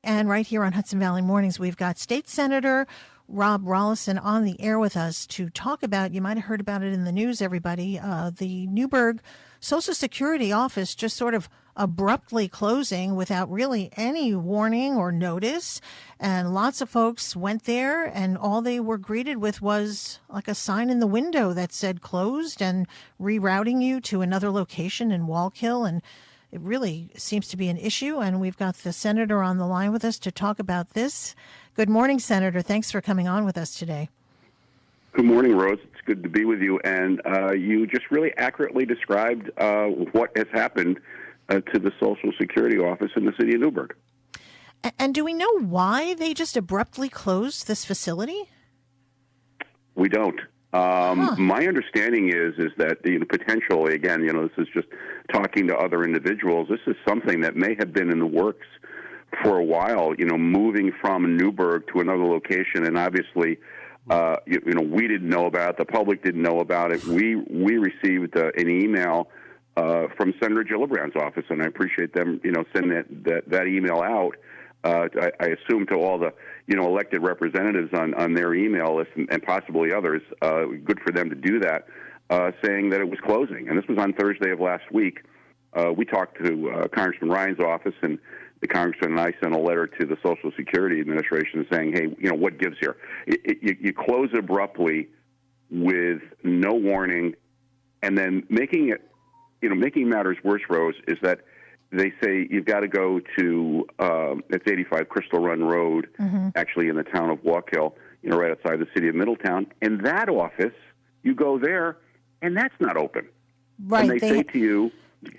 and right here on Hudson Valley Mornings, we've got State Senator Rob Rolison on the air with us to talk about, you might have heard about it in the news, everybody, the Newburgh Social Security office just sort of abruptly closing without really any warning or notice. And lots of folks went there, and all they were greeted with was like a sign in the window that said closed and rerouting you to another location in Wallkill. And it really seems to be an issue, and we've got the senator on the line with us to talk about this. Good morning, Senator. Thanks for coming on with us today. Good morning, Rose. It's good to be with you. And you just really accurately described what has happened to the Social Security office in the city of Newburgh. And do we know why they just abruptly closed this facility? We don't. My understanding is that potentially, again, this is just talking to other individuals. This is something that may have been in the works for a while. Moving from Newburgh to another location, and obviously, we didn't know about it. The public didn't know about it. We received an email from Senator Gillibrand's office, and I appreciate them, sending that email out. I assume to all the elected representatives on their email list and possibly others. Good for them to do that, saying that it was closing. And this was on Thursday of last week. We talked to Congressman Ryan's office, and the congressman and I sent a letter to the Social Security Administration saying, hey, what gives here? You close abruptly with no warning, and then making matters worse, Rose, is that they say you've got to go to, it's 85 Crystal Run Road, actually in the town of Wallkill, right outside the city of Middletown. And that office, you go there, and that's not open. Right. And they say to you,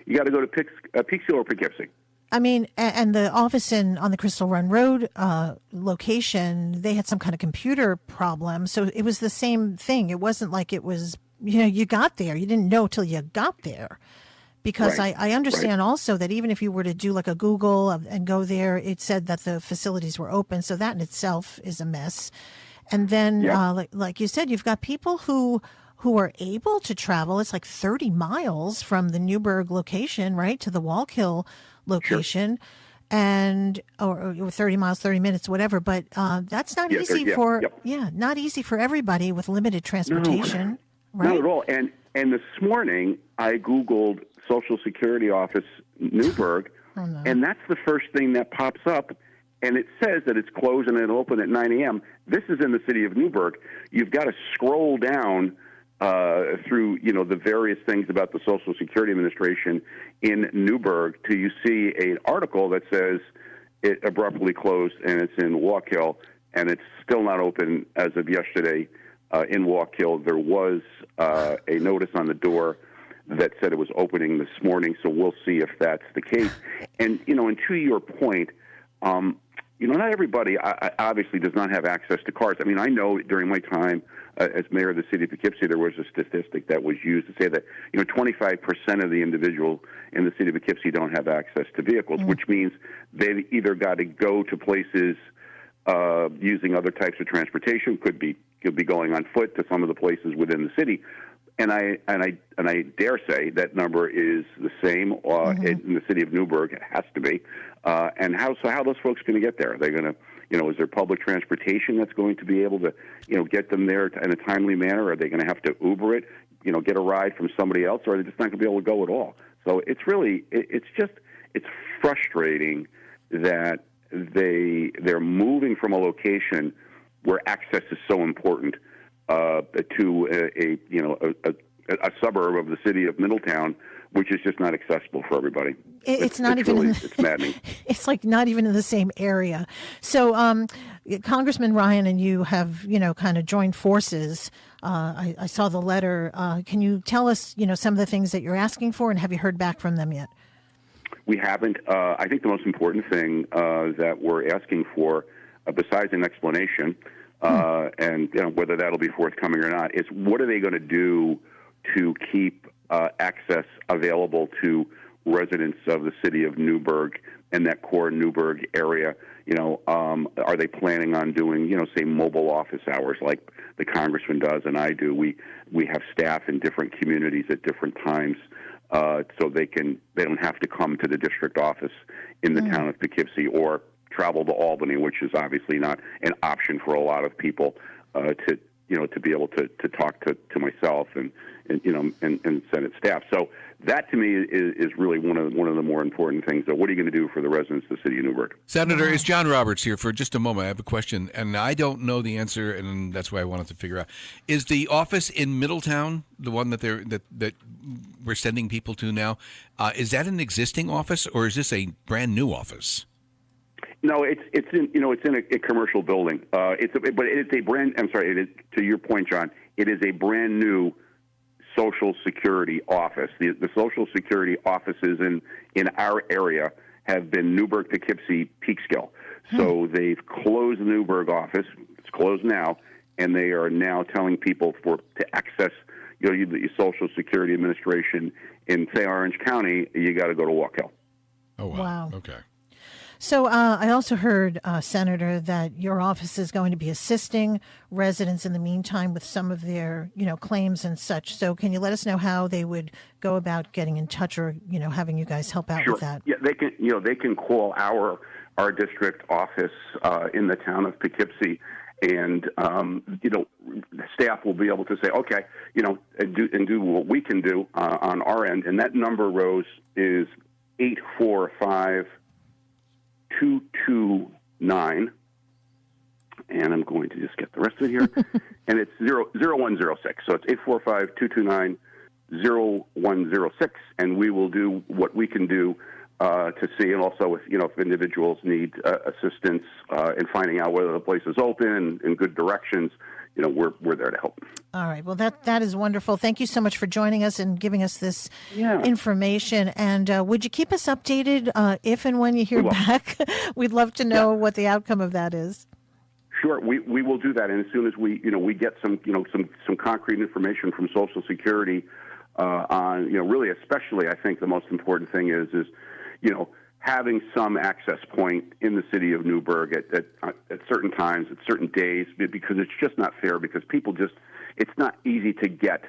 you got to go to Peekskill or Poughkeepsie. I mean, and the office on the Crystal Run Road location, they had some kind of computer problem. So it was the same thing. It wasn't like it was, you got there. You didn't know till you got there. Because right. I understand also that even if you were to do like a Google and go there, it said that the facilities were open. So that in itself is a mess. And then, like you said, you've got people who are able to travel. It's like 30 miles from the Newburgh location, right, to the Wallkill location. Sure. And or 30 miles, 30 minutes, whatever. But that's not easy not easy for everybody with limited transportation. No, right? Not at all. And this morning I Googled Social Security office Newburgh, and that's the first thing that pops up, and it says that it's closed and it'll open at 9 a.m. This is in the city of Newburgh. You've got to scroll down through the various things about the Social Security Administration in Newburgh till you see an article that says it abruptly closed and it's in Wallkill, and it's still not open as of yesterday in Wallkill. There was a notice on the door that said it was opening this morning, so we'll see if that's the case. And, and to your point, not everybody obviously does not have access to cars. I mean, I know during my time as mayor of the city of Poughkeepsie, there was a statistic that was used to say that, 25% of the individuals in the city of Poughkeepsie don't have access to vehicles, which means they've either got to go to places using other types of transportation, could be going on foot to some of the places within the city. And I dare say that number is the same in the city of Newburgh. It has to be. And how are those folks going to get there? Are they going to, is there public transportation that's going to be able to, get them there in a timely manner? Are they going to have to Uber it, get a ride from somebody else, or are they just not going to be able to go at all? So it's really, it's frustrating that they're moving from a location where access is so important to a suburb of the city of Middletown, which is just not accessible for everybody. It's maddening. It's like not even in the same area. So, Congressman Ryan and you have, kind of joined forces. I saw the letter. Can you tell us, some of the things that you're asking for, and have you heard back from them yet? We haven't. I think the most important thing that we're asking for, besides an explanation, and whether that'll be forthcoming or not, is what are they going to do to keep access available to residents of the city of Newburgh and that core Newburgh area? Are they planning on doing, say, mobile office hours like the congressman does and I do? We have staff in different communities at different times, so they don't have to come to the district office in the town of Poughkeepsie or travel to Albany, which is obviously not an option for a lot of people to be able to talk to myself and Senate staff. So that to me is really one of the more important things. So what are you going to do for the residents of the city of Newburgh? Senator, it's John Roberts here for just a moment. I have a question, and I don't know the answer, and that's why I wanted to figure out. Is the office in Middletown, the one that we're sending people to now, is that an existing office, or is this a brand new office? No, it's in a commercial building. It's a brand. I'm sorry. It is, to your point, John. It is a brand new Social Security office. The Social Security offices in our area have been Newburgh, Poughkeepsie, Peekskill. So they've closed the Newburgh office. It's closed now, and they are now telling people to access the Social Security Administration in, say, Orange County. You got to go to Wallkill. Oh wow. Okay. So I also heard, Senator, that your office is going to be assisting residents in the meantime with some of their, claims and such. So can you let us know how they would go about getting in touch, or having you guys help out with that? Yeah, they can. They can call our district office in the town of Poughkeepsie, and staff will be able to say, okay, and do what we can do on our end. And that number, Rose, is 845-229, and I'm going to just get the rest of it here, and it's 0106. So it's 845-229-0106, and we will do what we can do to see, and also if individuals need assistance in finding out whether the place is open and good directions. We're there to help. All right. Well, that is wonderful. Thank you so much for joining us and giving us this information. And would you keep us updated if and when you hear back? We'd love to know what the outcome of that is. Sure, we will do that. And as soon as we get some concrete information from Social Security on really, especially, I think the most important thing is having some access point in the city of Newburgh at certain times, at certain days, because it's just not fair, because people it's not easy to get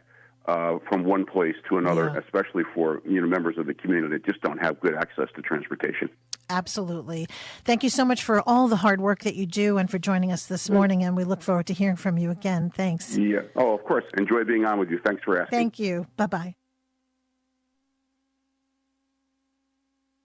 from one place to another, especially for members of the community that just don't have good access to transportation. Absolutely. Thank you so much for all the hard work that you do and for joining us this morning, and we look forward to hearing from you again. Thanks. Yeah. Oh, of course. Enjoy being on with you. Thanks for asking. Thank you. Bye-bye.